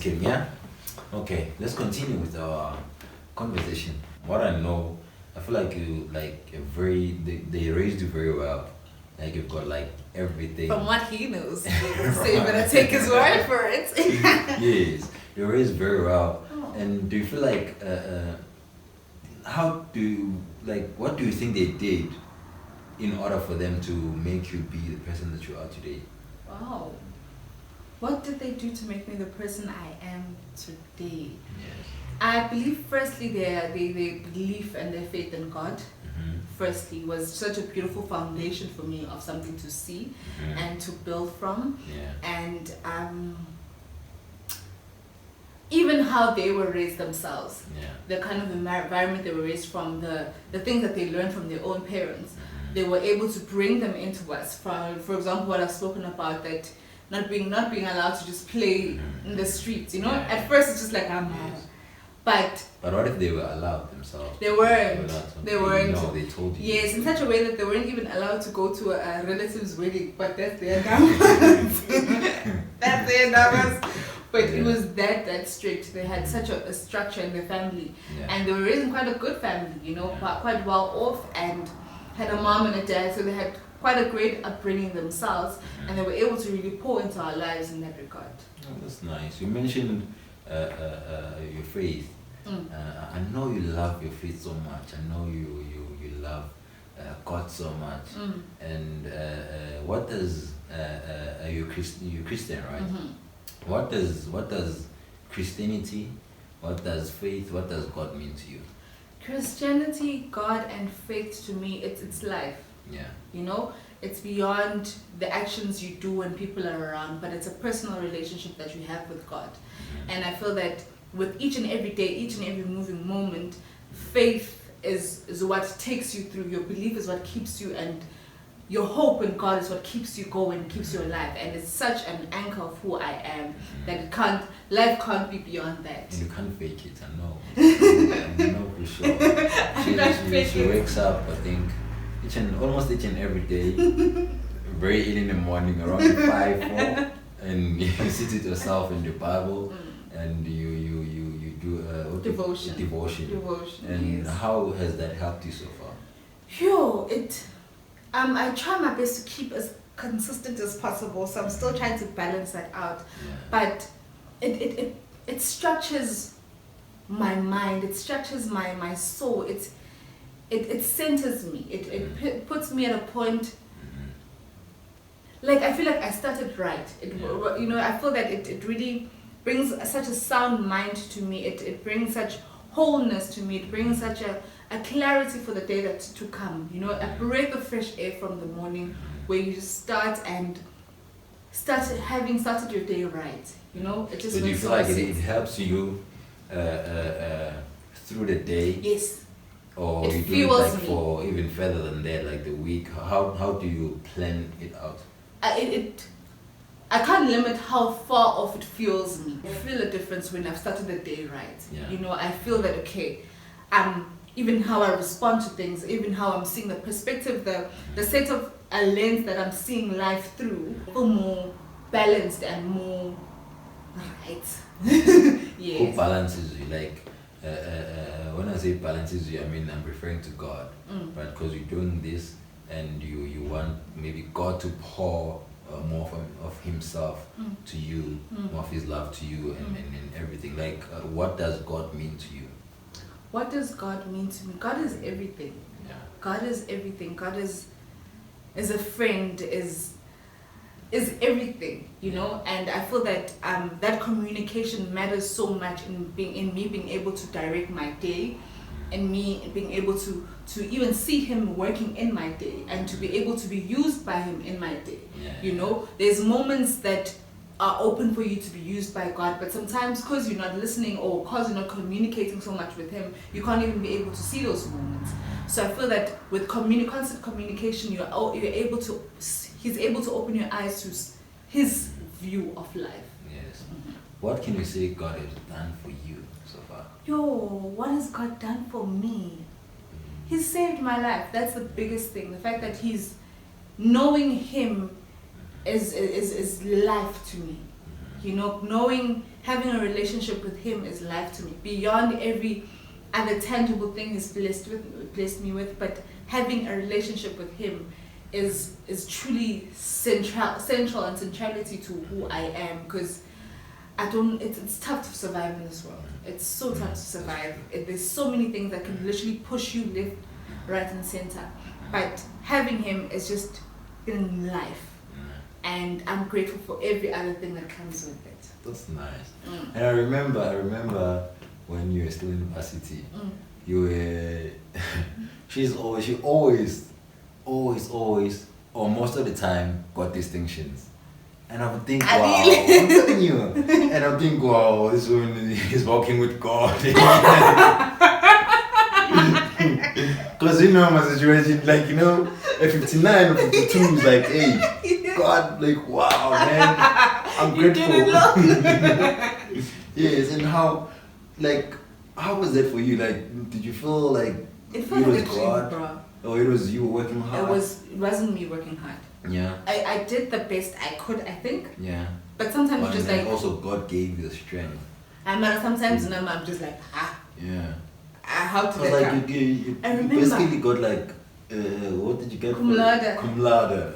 kidding, yeah? Okay, let's continue with our conversation. What I know, I feel like you like a very they raised you very well. Like you've got like everything. From what he knows. So you better take his word for it. Yes, you're raised very well. Oh. And do you feel like how do you like what do you think they did in order for them to make you be the person that you are today? Wow. What did they do to make me the person I am today? Yes. I believe firstly their belief and their faith in God. Firstly was such a beautiful foundation for me of something to see and to build from. Yeah. And even how they were raised themselves, the kind of environment they were raised from, the things that they learned from their own parents, they were able to bring them into us. For example, what I've spoken about, that not being allowed to just play in the streets, you know. At first it's just like but what if they were allowed themselves? They weren't. They weren't. No, they told you. Yes, in such a way that they weren't even allowed to go to a relative's wedding, but that's their numbers. That's their numbers. But it was that strict. They had such a structure in their family. And they were raised in quite a good family, you know, quite well off, and had a mom and a dad, so they had quite a great upbringing themselves, and they were able to really pour into our lives in that regard. Oh, that's nice. You mentioned your faith. I know you love your faith so much. I know you love God so much. And what does you're Christian, right? What does Christianity, what does faith, what does God mean to you? Christianity, God, and faith to me, it's life. Yeah. You know, it's beyond the actions you do when people are around, but it's a personal relationship that you have with God. And I feel that with each and every day, each and every moving moment, faith is what takes you through. Your belief is what keeps you, and your hope in God is what keeps you going, keeps you alive. And it's such an anchor of who I am that life can't be beyond that. And you can't fake it, I know. I know for sure. She wakes up, I think, almost each and every day, very early in the morning, around 5, 4, and you sit with yourself in the Bible, and you do devotion. And yes. How has that helped you so far? I try my best to keep as consistent as possible, so I'm still trying to balance that out. But it structures my mind, it structures my soul, it centers me, it puts me at a point, like I feel like I started right. You know, I feel that it really brings such a sound mind to me, it brings such wholeness to me, it brings such a clarity for the day that's to come, you know, a breath of fresh air from the morning where you just start having started your day right, you know. It just so do you feel like it helps you through the day? Yes. Or it you do it like me. for even further than that, like the week? How do you plan it out? I can't limit how far off it fuels me. I feel a difference when I've started the day right. You know, I feel that okay, even how I respond to things, even how I'm seeing the perspective, the set of a lens that I'm seeing life through, feel more balanced and more right. Yes. Who balances you? Like when I say balances you, I mean I'm referring to God, right? Because you're doing this and you want maybe God to pour more of himself to you, more of his love to you, and everything. Like what does God mean to you? What does God mean to me? God is everything. God is everything. God is a friend, is everything, you know. And I feel that that communication matters so much in me being able to direct my day, and me being able to even see him working in my day, and to be able to be used by him in my day. You know, there's moments that are open for you to be used by God, but sometimes because you're not listening or because you're not communicating so much with him, you can't even be able to see those moments. So I feel that with constant communication, he's able to open your eyes to his view of life. Yes. What can you say God has done for you so far? What has God done for me? He saved my life. That's the biggest thing. The fact that knowing him is life to me. You know, having a relationship with him is life to me. Beyond every other tangible thing he's blessed me with, but having a relationship with him is truly central and centrality to who I am, because it's tough to survive in this world. It's so tough to survive. There's so many things that can literally push you left, right and center. But having him is just in life. And I'm grateful for every other thing that comes with it. That's nice. And I remember when you were still in varsity, you were she always, or most of the time, got distinctions. And I would think, wow, I'm telling you. And I would think, wow, this woman is walking with God. Because you know my situation, like, you know, at 59 or 52 is like, hey, God, like, wow, man, I'm grateful. Yes, and how was that for you? Like, did you feel like it was God, bro? Or it was you working hard? It wasn't me working hard. Yeah. I did the best I could, I think. Yeah. But sometimes just like also God gave you the strength. And sometimes I'm just like, yeah. How to like you I remember. Basically got like what did you get? Cum laude. Cum laude.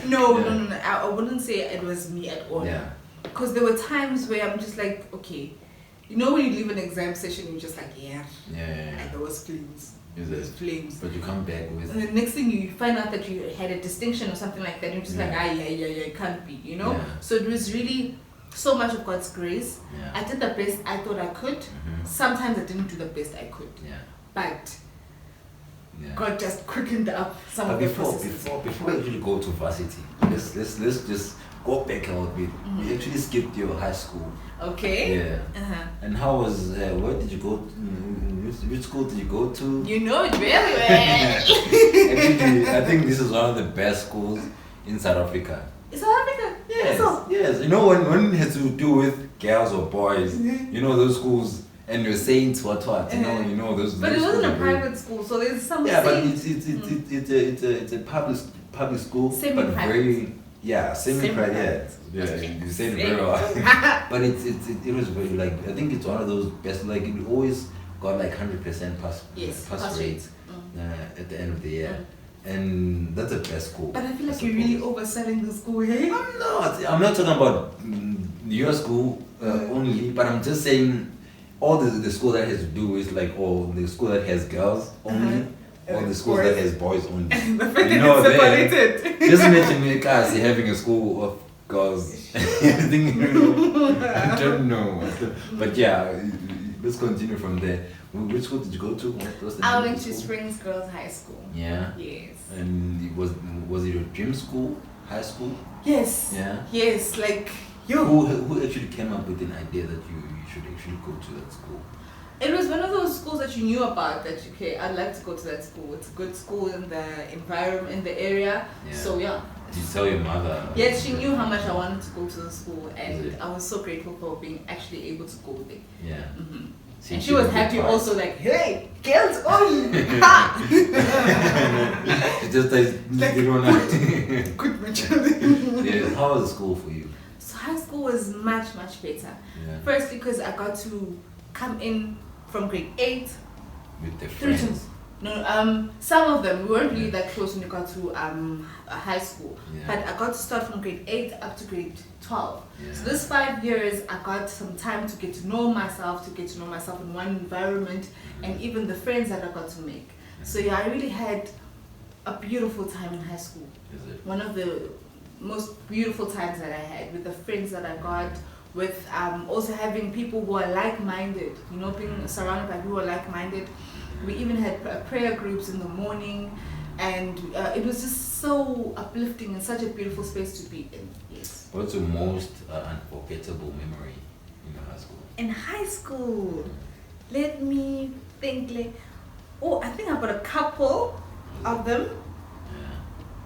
No. I wouldn't say it was me at all. Yeah. Because there were times where I'm just like, okay, you know when you leave an exam session, you're just like, yeah. And there was flames. Flames. But you come back with. And the next thing you find out that you had a distinction or something like that, you're just like, it can't be, you know? Yeah. So it was really so much of God's grace. Yeah. I did the best I thought I could. Sometimes I didn't do the best I could. Yeah. But God just quickened up some of the processes. Before you actually go to varsity, let's just go back a little bit. You actually skipped your high school. Okay. Yeah. And how was where did you go? Which school did you go to? You know it very well. Actually, I think this is one of the best schools in South Africa. In South Africa? Yes. You know when it has to do with girls or boys, you know those schools, and you're saying what you know those. But it wasn't a private school, so there's some. Yeah, but it's a public school, Semi-private. but very semi-private. Yeah, you said it very well. But it was very like I think it's one of those best. Like it always got like 100% pass rate at the end of the year. And that's the best school. But I feel like you're really overselling the school, hey? I'm not talking about your school only, but I'm just saying all the school that has to do with like the school that has girls only, or the school that has boys only. The fact that it's separated. Just imagine me having a school of girls. I don't know. But yeah, let's continue from there. Which school did you go to? I went to Springs Girls High School. Yeah. Yes. And was it your dream school? High school? Yes. Yeah. Yes, like you. Who actually came up with an idea that you should actually go to that school? It was one of those schools that you knew about. That I'd like to go to that school. It's a good school in the environment in the area. Yeah. So yeah. Did you tell your mother? Yes, she knew how much I wanted to go to the school, and I was so grateful for being actually able to go there. Yeah. And she was happy also, like, hey, girls only! She just like, you don't know. Good match. Yeah, how was the school for you? So high school was much, much better. Yeah. Firstly, because I got to come in from grade 8 with the friends. No, some of them, we weren't really that close when you got to high school. Yeah. But I got to start from grade 8 up to grade 12. Yeah. So this 5 years, I got some time to get to know myself in one environment, and even the friends that I got to make. So yeah, I really had a beautiful time in high school. Is it? One of the most beautiful times that I had with the friends that I got, with also having people who are like-minded, you know, being surrounded by people who are like-minded. We even had prayer groups in the morning, and it was just so uplifting and such a beautiful space to be in. Yes. What's your most unforgettable memory in your high school? In high school, let me think. I think I've got a couple of them.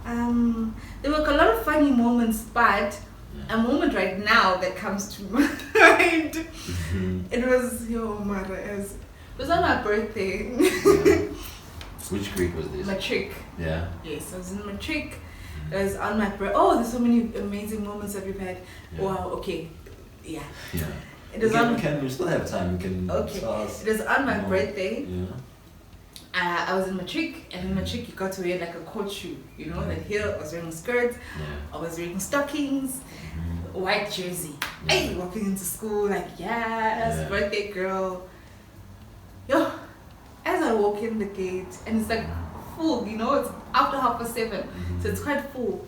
Yeah. There were a lot of funny moments, but a moment right now that comes to mind. It was it was on my birthday. Which grade was this? Matric. Yeah. Yes, I was in matric, It was on my birthday. Oh, there's so many amazing moments that we've had. Yeah. Wow, okay. Yeah. Yeah. It was on. We still have time. We can. Okay. It was on my birthday. Yeah. I was in matric, and in matric you got to wear like a court shoe, you know, like here I was wearing skirts, I was wearing stockings, white jersey. Hey, walking into school like, yes, birthday girl. Yo, as I walk in the gate, and it's like full, you know, it's after 7:30, so it's quite full.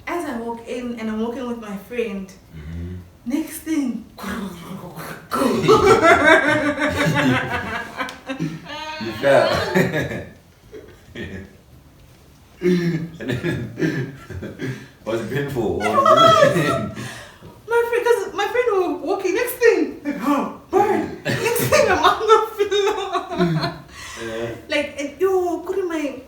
As I walk in, and I'm walking with my friend, next thing, you fell. Was it painful? My friend was walking, next thing, like, oh, bird. Next thing, I'm on the floor. Like, and, yo, couldn't my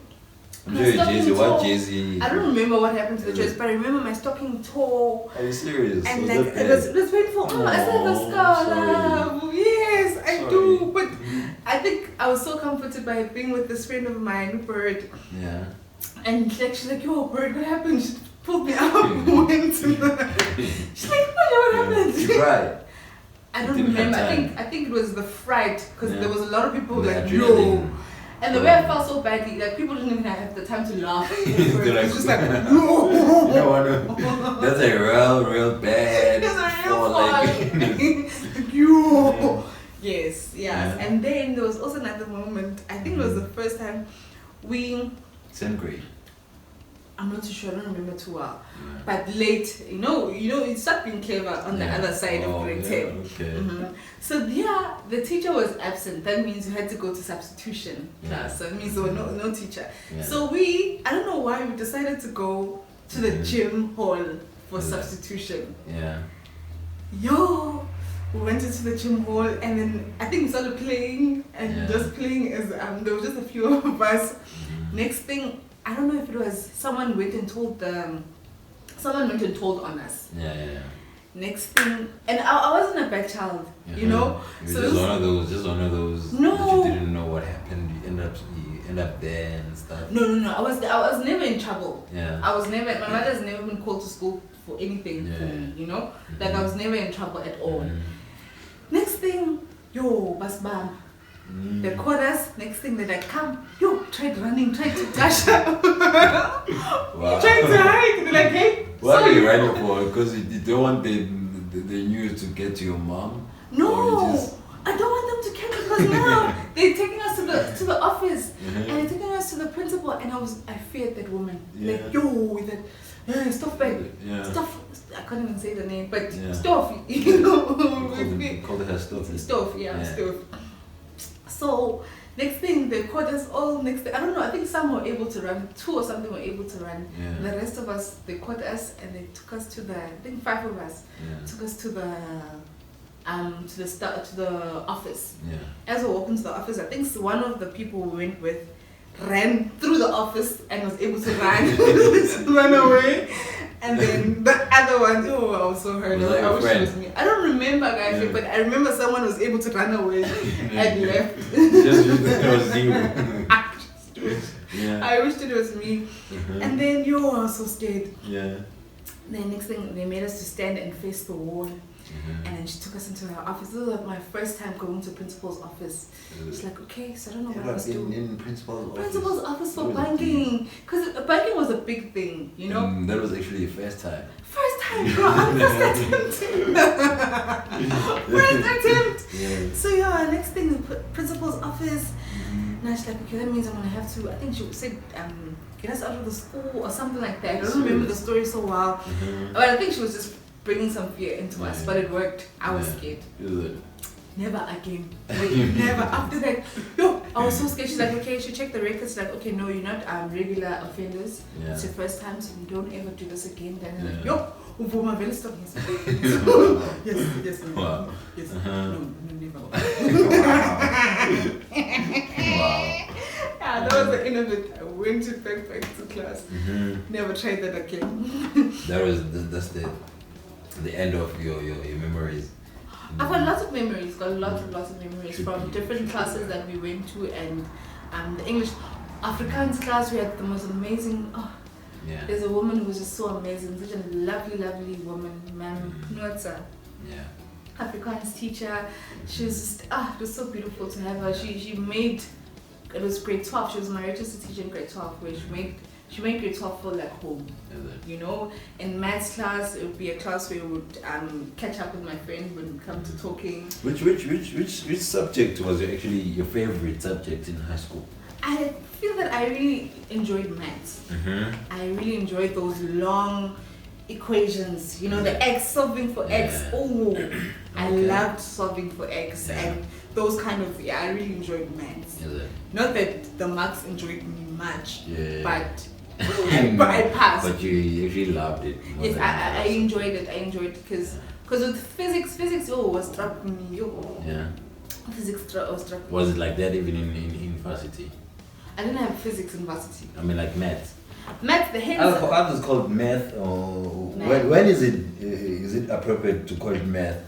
Jay-Z, what Jay-Z? I don't remember what happened to the dress, but I remember my stocking tore. Are you serious? And like, it was painful. Oh, I still have a scar, love. Yes, I do. But I think I was so comforted by being with this friend of mine, Bird. Yeah. And she's like, yo, Bird, what happened? She pulled me up. Went to she's like, what happened? You cried. I don't remember. I think it was the fright, because there was a lot of people like, yo. And the way I felt so badly, like people didn't even have the time to laugh. They're it's just like, no. That's a real bad. That's a real fall. Yo. Yes. And then there was also another moment. I think it was the first time we. 10th grade. I'm not too sure. I don't remember too well. But late, you know, you start being clever on the other side of grade 10. Okay. So the teacher was absent. That means you had to go to substitution class. So that means there was no teacher. So I don't know why we decided to go to the gym hall for substitution. Yeah. Yo, we went into the gym hall, and then I think we started playing, and just playing as there was just a few of us. Next thing, I don't know if it was someone went and told on us. Yeah. Next thing, and I wasn't a bad child, you know. So just one of those. No. That you didn't know what happened. You end up there and stuff. No. I was never in trouble. Yeah. I was never. My mother's never been called to school for anything for me, you know. Like I was never in trouble at all. Next thing, yo, basbam. They called us. Next thing, they're like, come, yo, tried running, tried to dash up. Wow. Tried to hide. They're like, hey. What are you running for? Because you don't want the news to get to your mom? No, I don't want them to catch it, because now they're taking us to the office and they're taking us to the principal, and I feared that woman. Like, yo, with that stuff bag, stuff. I can't even say the name, but stuff. You know, called her stuff. Stuff. So next thing, they called us all. Next thing, I don't know, I think some were able to run, 2 or something were able to run. The rest of us, they called us and they took us to I think 5 of us took us to the office. As we walked into the office, I think one of the people we went with ran through the office and was able to run away. And then the other one, I was so hurt. I wish it was me. I don't remember, guys, but I remember someone was able to run away and left. Just it was you. I wished it was me. And then, I was so scared. Then next thing, they made us to stand and face the wall. And then she took us into her office. This was like my first time going to principal's office. She's like, okay, so I don't know what I was doing. In principal's office? Principal's office for banking. Because banking was a big thing, you know? That was actually your first time. First time, bro. First attempt. So next thing, the principal's office. And I was like, okay, that means I'm going to have to, I think she said, get us out of the school or something like that. I don't remember the story so well. But I think she was just bringing some fear into us, but it worked. I was scared. Never again. Never. After that, I was so scared. She's like, okay, she checked the records. Like, okay, no, you're not regular offenders. It's your first time, so you don't ever do this again. Then like, Uvuma very stop. Yes. Wow. Yes. No, never. Wow. That was the end of it. I went back to class. Never tried that again. That's the end of your memories. I've got lots of memories. Lots of memories from different classes that we went to, and the English Afrikaans class. We had the most amazing. Yeah. There's a woman who's just so amazing, such a lovely woman, Ma'am Notsa. Yeah. Afrikaans teacher. She was just, it was so beautiful to have her. She made, it was grade 12. She was my registered teacher in grade 12, where she made grade 12 feel like home. You know, in maths class, it would be a class where we would catch up with my friend when we come to talking. Which subject was actually your favorite subject in high school? I feel that I really enjoyed maths. I really enjoyed those long equations, you know, the x, solving for x. Oh, I loved solving for x and those kind of, I really enjoyed maths. Not that the marks enjoyed me much, but I passed. But you actually loved it. Yes, I enjoyed it because with physics was dropping me. Yeah. Physics was dropping. Was it like that even in varsity? I didn't have physics in varsity. I mean, like maths. Maths, the head. Others call it math. Or math. When is it appropriate to call it math?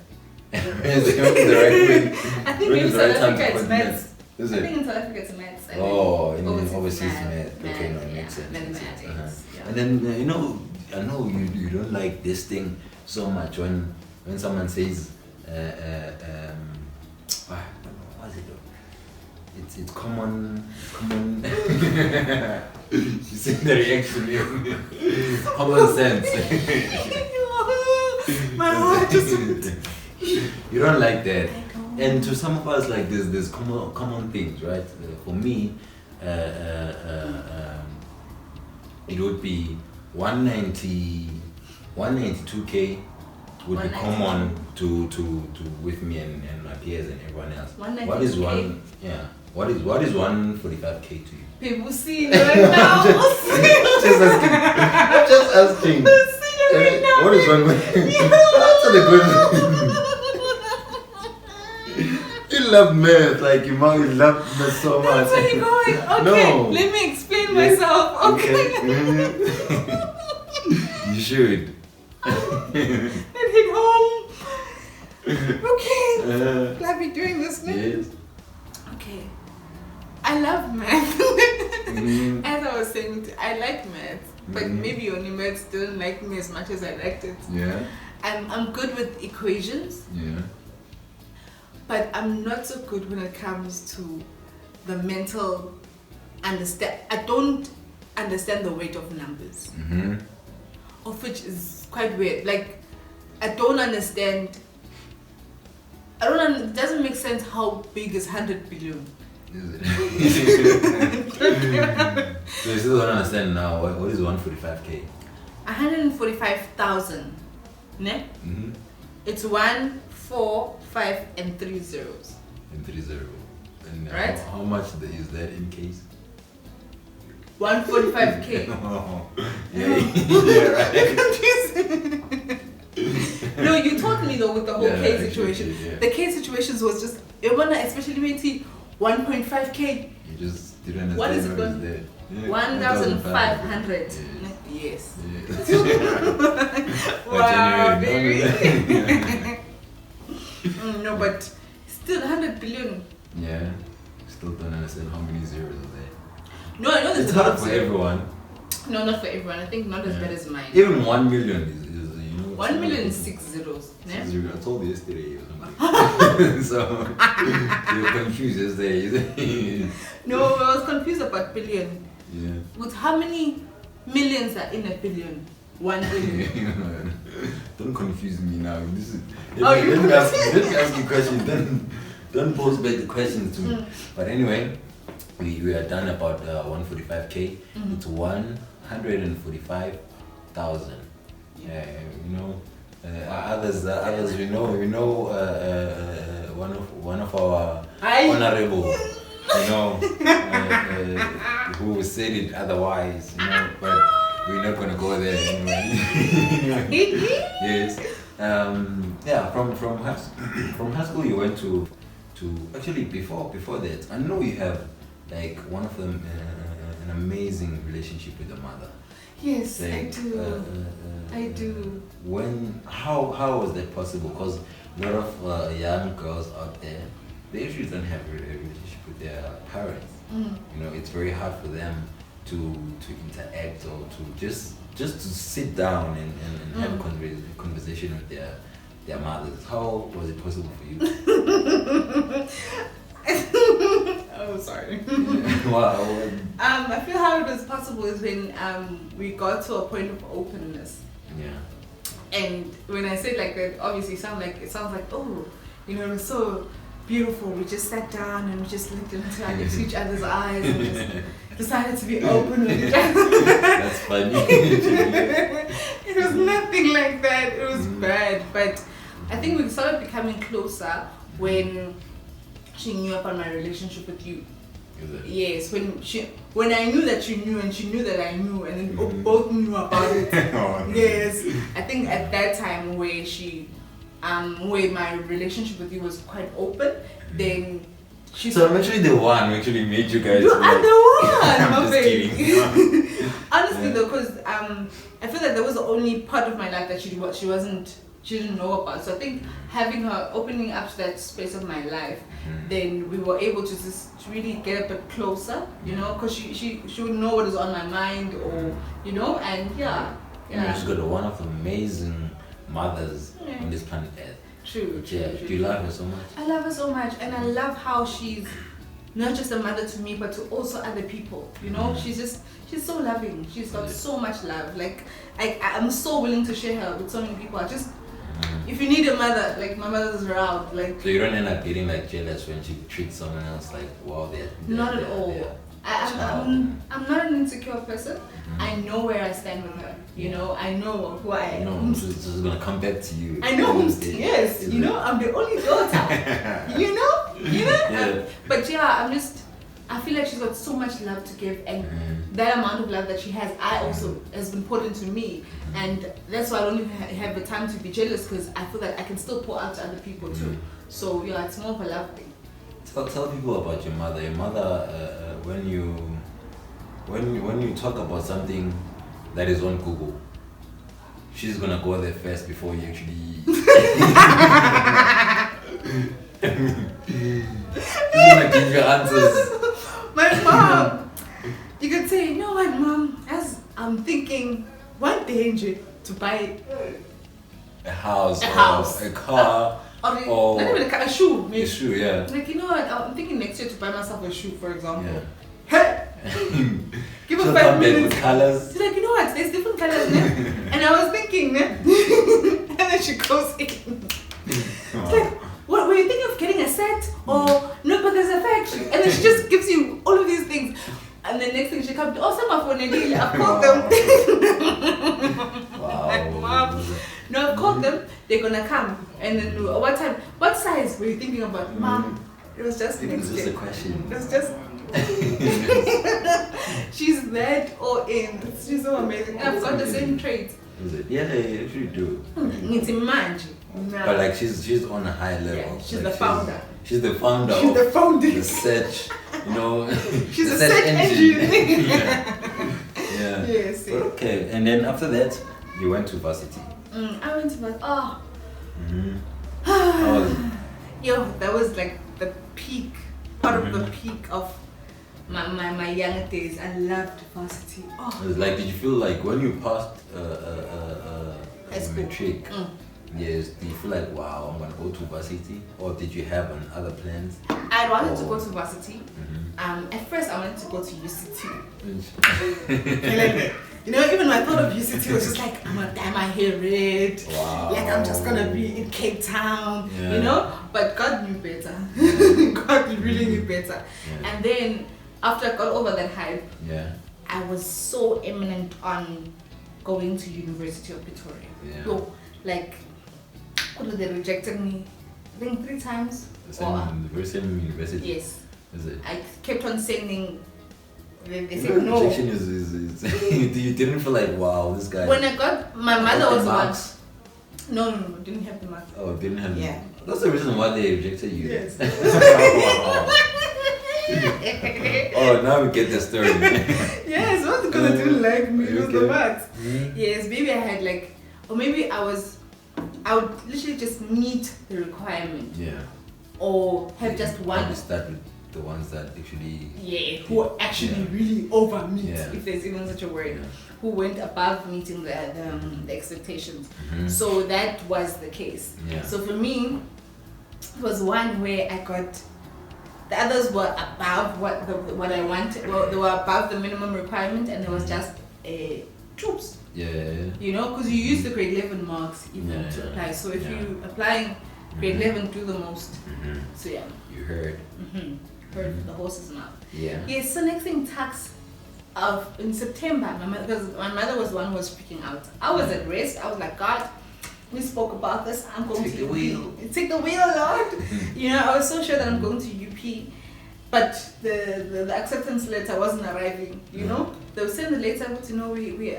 Is it the right way? I think in South Africa it's maths. Is I it? think in South Africa it's maths. In overseas math. Okay, no, it makes sense. Mathematics. And then I know you don't like this thing so much when someone says what is it? It's common. You see the reaction here. Common sense. My heart just. You don't like that. And to some of us, like there's common things, right? For me, it would be 192K would be common to with me and my peers and everyone else. What is 145K to you? People see it right now. Just asking. Right now. What is one? That's the good. You love math, like you love math so much. That's where you're going. Okay, no. Let me explain myself. Okay. You should. Let hit home. Okay. Glad we're doing this now. Yes. Okay. I love math. As I was saying, I like math, but maybe only maths didn't like me as much as I liked it. Yeah. I'm good with equations. Yeah. But I'm not so good when it comes to the mental understand. I don't understand the weight of numbers, of which is quite weird. Like, I don't understand. It doesn't make sense how big is 100 billion. Is it? So you still don't understand now what is 145K? 145,000. Ne? It's 1, 4, 5, and 3 zeros. And 3 zeros. And right? How much is that in case? 145K. Yeah, right. No, you taught me though with the whole K situation. Yeah. The K situations was just, especially when you see 1.5K. You just didn't understand what is it there. 1,500. Yeah. Yes. Yeah. Wow, baby. No, but still 100 billion. Yeah. Still don't understand how many zeros are there. No, I know there's it's a lot hard of for zeros. everyone. No, not for everyone. I think not as bad as mine. Even 1 million is 1 million is 6 zeros. Yeah? I told you yesterday or something. So you're confused yesterday. No, I was confused about billion. Yeah. With how many millions are in a billion? 1 billion. Don't confuse me now. This is. Let me ask you questions. Don't pose back the questions to me. But anyway, we are done about 145K. It's 145,000. Yeah, others we know one of our honorable who said it otherwise, but we're not gonna go there anyway. Yes. From high school you went to actually before that I know you have like one of them an amazing relationship with your mother. Yes, like, I do. I do. How was that possible? Because a lot of young girls out there, they usually don't have a relationship with their parents. It's very hard for them to interact or to just to sit down and have a conversation with their mothers. How was it possible for you? Oh, sorry. Wow. I feel how it was possible is when we got to a point of openness. Yeah. And when I say it like that, obviously it sounds like, oh, you know, it was so beautiful. We just sat down and we just looked into each other's eyes and just decided to be open with each other. That's funny. It was nothing like that. It was bad. But I think we started becoming closer when she knew about my relationship with you. Is it? Yes, when I knew that you knew and she knew that I knew and then both knew about it. Yes, I think at that time where where my relationship with you was quite open, then she. So I'm actually the one who actually made you guys. You are the one, I'm my just baby. kidding. Honestly though, because I feel like that was the only part of my life that she didn't know about. So I think having her opening up to that space of my life, then we were able to just really get a bit closer, you know, because she would know what is on my mind, or you know, and yeah. She's got one of the amazing mothers on this planet Earth. True. Do you love her so much? I love her so much, and I love how she's not just a mother to me, but to also other people. You know, she's so loving. She's got so much love. Like I'm so willing to share her with so many people. If you need a mother, like my mother's around. Like, so you don't end up getting like jealous when she treats someone else like, wow, they're not at all. I'm not an insecure person. I know where I stand with her. You know, I know who I am. No, she's gonna come back to you. I know yes. You know, I'm the only daughter. you know. Yeah. But yeah, I feel like she's got so much love to give, and that amount of love that she has, has been poured into me, and that's why I don't even have the time to be jealous, because I feel that I can still pour out to other people too. So yeah, it's more of a love thing. Tell people about your mother. Your mother, when you talk about something that is on Google, she's gonna go there first before you actually. She's gonna give you answers. My mom, you could say, you know what, Mom? As I'm thinking, one day to buy a house, a car, or not even a shoe. Maybe. A shoe, yeah. Like, you know what? I'm thinking next year to buy myself a shoe, for example. Yeah. Hey, give her 5 minutes. With colors. She's like, you know what? There's different colors, ne? And I was thinking, ne? And then she goes in. It's like, what were you thinking of getting a set? Or no, but there's a factory. And then she just gives you all of these things. And the next thing she comes to, some are for Nedile. I've called them. Wow. Like, Mom. No, I've called them. They're gonna come. And then what time? What size were you thinking about? Mom, it was just next year. It was just a question. It was just. She's that all in. She's so amazing. And I've got the same traits. Is it? Yeah, you actually do. It's imagine. But like she's on a high level. Yeah, she's like the founder. She's the founder. She's the founder. The search, you know. She's a search engine. Yeah. Yes. But okay, and then after that, you went to Varsity. I went to Varsity. Oh. How was it? Yo, that was like the peak, part of the peak of my younger days. I loved Varsity. Oh. It was like, did you feel like when you passed high school matric? Yes, do you feel like, wow, I'm gonna go to Varsity, or did you have other plans? I wanted to go to Varsity. At first, I wanted to go to UCT. You know, even my thought of UCT was just like, I'm gonna dye my hair red. Wow. Like I'm just gonna be in Cape Town. Yeah. You know, but God knew better. God really knew better. Yeah. And then after I got over that hype, I was so imminent on going to University of Pretoria. Yeah. So, like, they rejected me, I think 3 times. The same university? Yes. Is it? I kept on sending. They you said know, no. rejection is you didn't feel like, wow, this guy. When I got, my mother was the one. marks. No, didn't have the marks. Oh, didn't have. Yeah. That's the reason why they rejected you. Yes. Oh, now we get the story. Yes, what's gonna do like me? It was the marks. Mm-hmm. Yes, maybe I had like, or maybe I would literally just meet the requirement. Yeah. Or have just one. Probably start with the ones that actually who are actually really over meet, Yeah. if there's even such a word, Yeah. who went above meeting the expectations. Mm-hmm. So that was the case. Yeah. So for me, it was one where I got. The others were above what I wanted. Well, they were above the minimum requirement, and there was just troops. Yeah. You know, because you use the grade 11 marks even Yeah, to yeah. apply. So if Yeah. you applying grade 11, do the most. Mm-hmm. So yeah. You heard. Heard the horse's mouth. Yeah. Yes. So next thing, tax in September. Because my mother was the one who was freaking out. I was at rest. I was like, God, we spoke about this. I'm going Take to the UP. wheel. Take the wheel, Lord. You know, I was so sure that I'm going to UP. But the acceptance letter wasn't arriving, you know? They would send the letter, but you know, we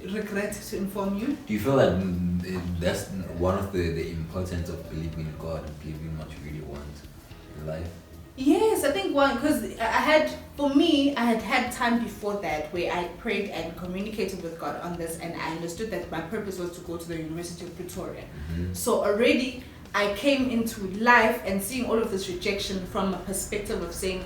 regret to inform you. Do you feel like that's one of the importance of believing in God and believing what you really want in life? Yes, I think because I had time before that where I prayed and communicated with God on this, and I understood that my purpose was to go to the University of Pretoria. Mm-hmm. So already I came into life and seeing all of this rejection from a perspective of saying,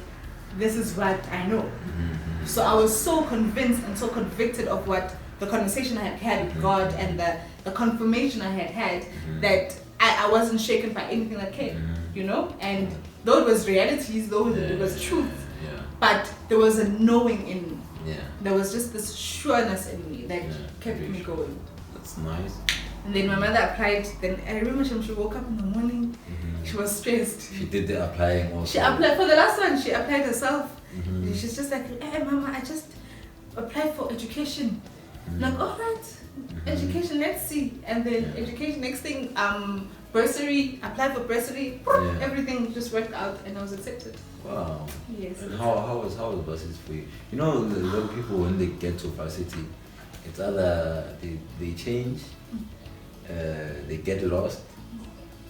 this is what I know. Mm-hmm. So I was so convinced and so convicted of what the conversation I had had with God and the confirmation I had that I wasn't shaken by anything that came, you know? And though it was realities, though it was truth, but there was a knowing in me. Yeah. There was just this sureness in me that kept me going. That's nice. And then my mother applied. Then I remember she woke up in the morning. She was stressed. She did the applying also. She applied for the last one. She applied herself. Mm-hmm. She's just like, hey, Mama, I just applied for education. I'm like, all right, education. Let's see. And then education. Next thing, bursary. Applied for bursary. Everything just worked out, and I was accepted. Wow. Yes. And how was Varsity for you? You know, the little people when they get to Varsity, it's either they change. They get lost,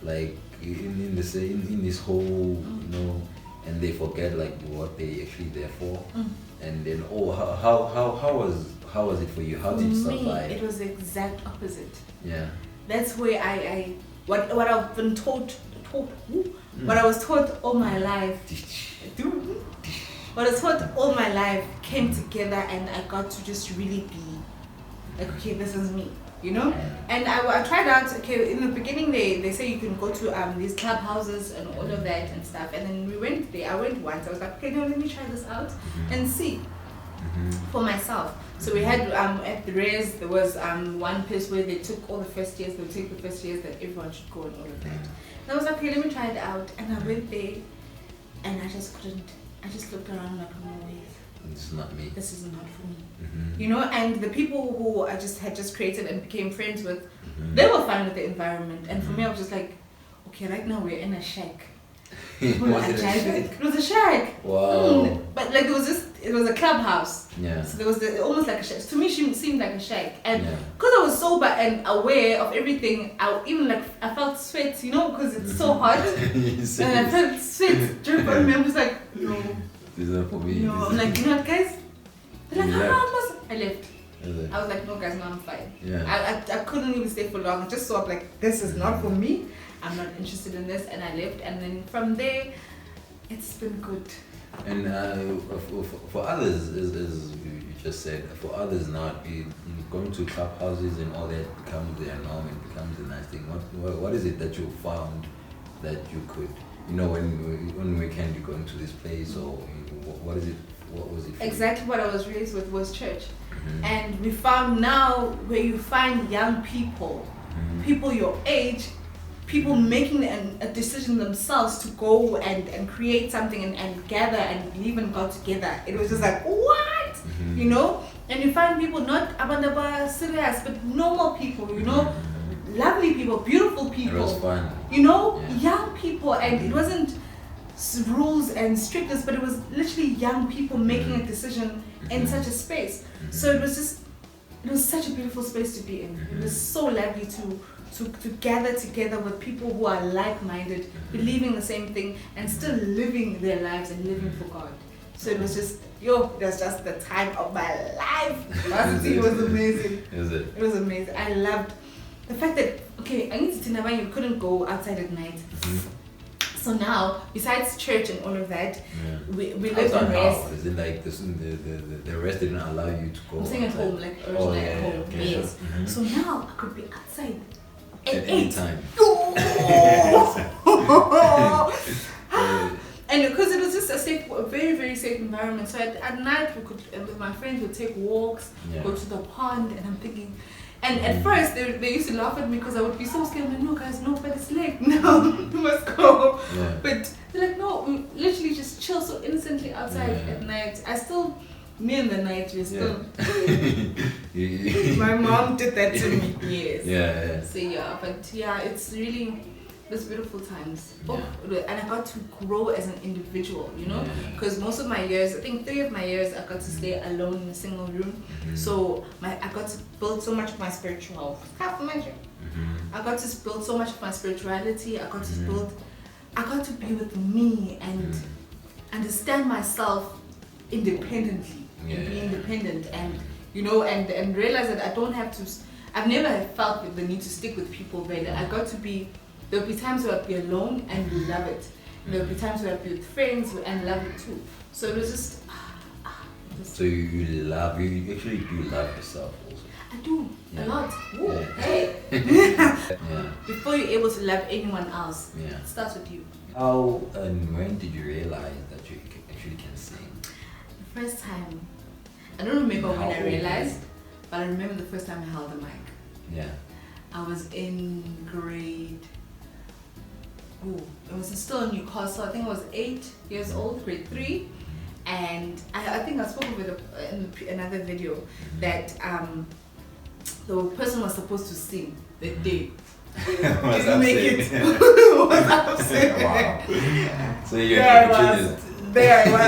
like in this whole, you know, and they forget like what they actually there for, and then how was it for you? How did you survive? It was the exact opposite. Yeah. That's where what I've been taught, what I was taught all my life. What I was taught all my life came together, and I got to just really be like, okay, this is me. You know, and I tried out. Okay, in the beginning they say you can go to these clubhouses and all of that and stuff. And then we went there. I went once. I was like, okay, no, let me try this out and see for myself. So we had at the res there was one place where they took all the first years. They would take the first years that everyone should go and all of that. And I was like, okay, let me try it out. And I went there, and I just couldn't. I just looked around like, no way. This is not me. This is not for me. You know, and the people who I had just created and became friends with, they were fine with the environment. And for me, I was just like, okay, right now we're in a shack. Was it a shack? It was a shack. Wow. But like it was a clubhouse. Yeah. So there was almost like a shack. To me, she seemed like a shack. And because I was sober and aware of everything, I felt sweat, you know, because it's so hot. And I felt sweat drip on me. I was like, no. This is not for me. No, I'm like, you know what, guys? They're like, I left. I was like, no, guys, no, I'm fine. Yeah. I couldn't even stay for long. I just saw like, this is not for me. I'm not interested in this, and I left. And then from there, it's been good. And for others, as you just said, for others now, going to clubhouses and all that becomes their norm and becomes a nice thing. What is it that you found that you could, you know, when weekend you go into this place, or what is it? What was it? Exactly what I was raised with was church, and we found now where you find young people, people your age, people making a decision themselves to go and create something and gather and believe in God together. It was just like, what? You know? And you find people not abandaba serious, but normal people, you know? Lovely people, beautiful people. It was fun. You know? Young people, and it wasn't rules and strictness, but it was literally young people making a decision in such a space. So it was such a beautiful space to be in. It was so lovely to gather together with people who are like-minded, believing the same thing, and still living their lives and living for God. So it was just, that's just the time of my life. Varsity was amazing. It was amazing. I loved the fact that, okay, I need to know why you couldn't go outside at night. So now, besides church and all of that, we live in rest. Is it like the rest didn't allow you to go? I'm saying at home, like originally at home. Okay, yes. Sure. So now I could be outside at any time. And because it was just a very, very safe environment. So at night we could, with my friends, would take walks, go to the pond, and I'm thinking. And at first, they used to laugh at me because I would be so scared. I'm like, no, guys, no, but it's late. No, we must go. Yeah. But they're like, no, we literally just chill so innocently outside at night. Me in the night, we're still. My mom did that to me. Yes. Yeah. So, it's really those beautiful times. And I got to grow as an individual, because most of my years, I think 3 of my years, I got to stay alone in a single room. So I got to build so much of my spiritual. I got to build so much of my spirituality. I got to be with me and understand myself independently. And be independent and and realize that I don't have to. I've never felt the need to stick with people. But there'll be times where I'll be alone and love it. There'll be times where I'll be with friends and love it too. So it was just. So you actually do love yourself also. I do a lot. Ooh, Hey. Before you're able to love anyone else, it starts with you. How and when did you realize that you actually can sing? The first time, I don't remember when I realized, but I remember the first time I held the mic. Yeah. I was in grade. It was still in Newcastle. I think I was 8 years old, grade 3, and I think I spoke of it in another video that the person was supposed to sing that day. Didn't make it. Was upset. Wow. So you There I was.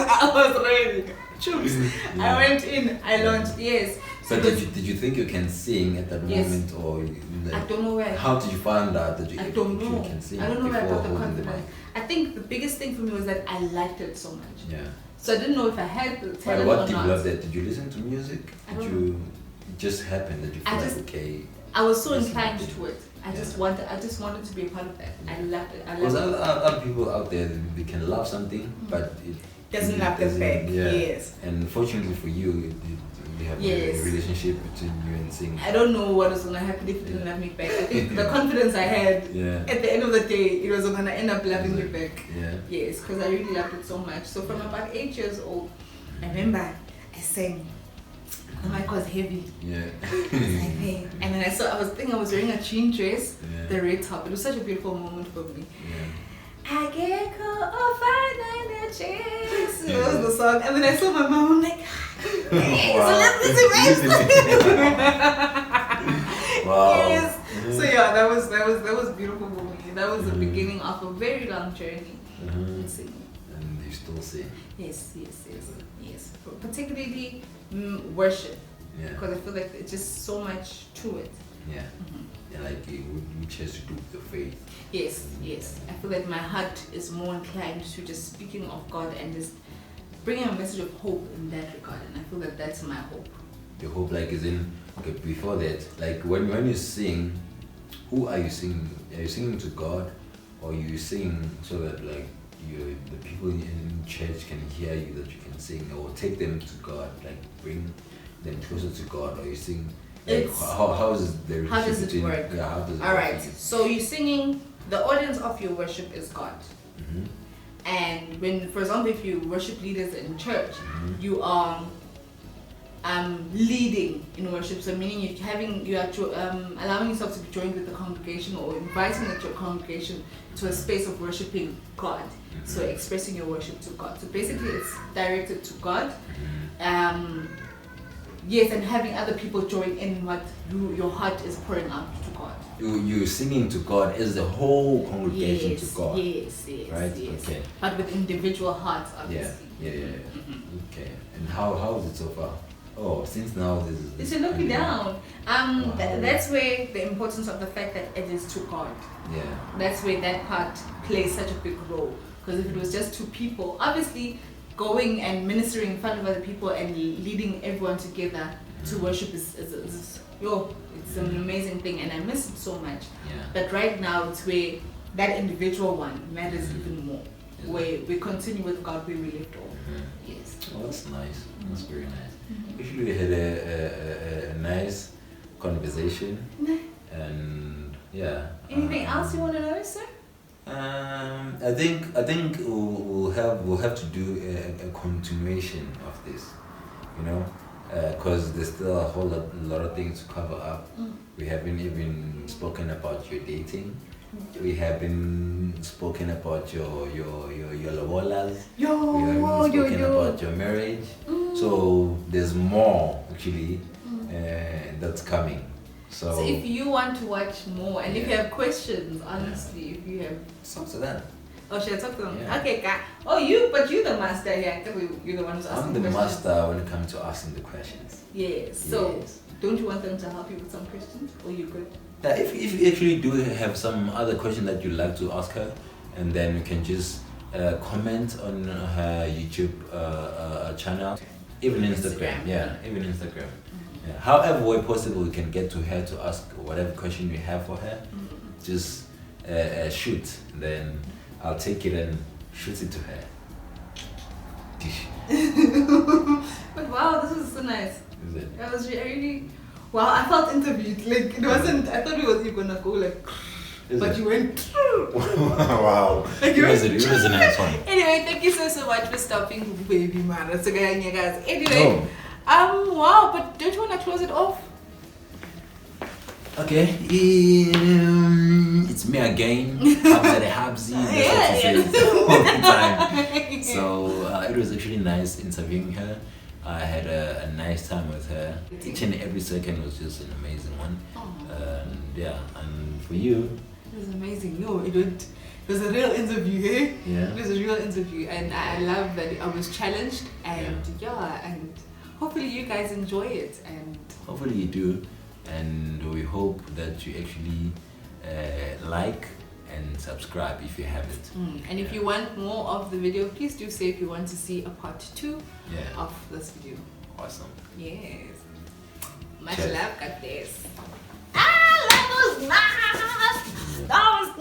I was ready. Choops. I went in. I launched. Yes. So did you think you can sing at that moment, or I don't know where. How did you find out that you actually can sing? I don't know where I got the holding confidence. I think the biggest thing for me was that I liked it so much. Yeah. So I didn't know if I had the talent What or not. developed that? Did you listen to music? It just happened that you feel okay? I was so inclined to it. I just wanted to be a part of that. I loved it. Because other people out there, they can love something, but it doesn't love them back. Yeah. Yes. And fortunately for you, you have a relationship between you and singing. I don't know what was gonna happen if it didn't love me back. I think the confidence I had at the end of the day, it was gonna end up loving me back. Yeah. Yes, because I really loved it so much. So from about 8 years old, I remember I sang. The mic was heavy. Yeah. I was like, hey. And then I was wearing a jean dress, the red top. It was such a beautiful moment for me. Yeah. I get caught off in the chest. That was the song. And then I saw my mom, I'm like, hey, so let's listen to Wow. Yes. So that was beautiful for me. That was the beginning of a very long journey in singing. And you still sing? Yes. Particularly worship. Yeah. Because I feel like it's just so much to it. Yeah. Yeah, like which has to do with the faith. Yes. I feel like my heart is more inclined to just speaking of God and just bringing a message of hope in that regard. And I feel that that's my hope. Your hope, like, is in, okay, before that, like, when you sing, who are you singing? Are you singing to God, or you sing so that, like, the people in church can hear you, that you can sing, or take them to God, like, bring them closer to God, or you sing? Like, how is the relationship? How does it work? Yeah, how does it All work? right. So you're singing. The audience of your worship is God. And when, for example, if you worship leaders in church, you are leading in worship. So meaning you are allowing yourself to be joined with the congregation or inviting the congregation to a space of worshiping God. So expressing your worship to God. So basically, it's directed to God. Yes, and having other people join in what your heart is pouring out to God. You're singing to God as the whole congregation to God. Yes. Right? Yes. Okay. But with individual hearts, obviously. Yeah. Okay. And how is it so far? Oh, since now this is... You should look me down. Wow. That's where the importance of the fact that it is to God. Yeah. That's where that part plays such a big role. Because if it was just 2 people, obviously going and ministering in front of other people and leading everyone together to worship is it's an amazing thing, and I miss it so much. Yeah. But right now it's where that individual one matters even more. Where we continue with God where we left off. Yes. Oh, that's nice. That's very nice. Actually, we had a nice conversation, and yeah. Anything else you want to know, sir? I think we'll have to do a continuation of this, you know, because there's still a whole lot of things to cover up. We haven't even spoken about your dating. We haven't spoken about your lobolas. We haven't spoken about your marriage. So there's more actually that's coming. So if you want to watch more and if you have questions, honestly, if you have talk to them. Oh, should I talk to them? Yeah. Okay, Ka. Oh, you're the master here. You're the one who's asking I'm the questions. master when it comes to asking the questions. Yes. So, don't you want them to help you with some questions? Or you good? Yeah, if you actually do have some other question that you'd like to ask her, and then you can just comment on her YouTube channel, even Instagram. Yeah, even Instagram. Yeah. However way possible, we can get to her to ask whatever question you have for her. Just shoot, then I'll take it and shoot it to her. But wow, this was so nice. Is it? I was really wow. I felt interviewed. Like it wasn't. I thought you gonna go like, but you went. Wow. Like it was a nice one. Anyway, thank you so much for stopping, baby man. That's okay, you guys. Anyway, wow. But don't you wanna close it off? Okay, it's me again. Habsy. Time. So it was actually nice interviewing her. I had a nice time with her. Each and every second was just an amazing one. And for you, it was amazing. No, it was a real interview, eh? Yeah. It was a real interview, and I love that I was challenged, and and hopefully you guys enjoy it, and hopefully you do. And we hope that you actually like and subscribe if you haven't. And if you want more of the video, please do say if you want to see a part 2 of this video. Awesome. Yes. Much Cheers. love, God bless. That was nice. That was nice.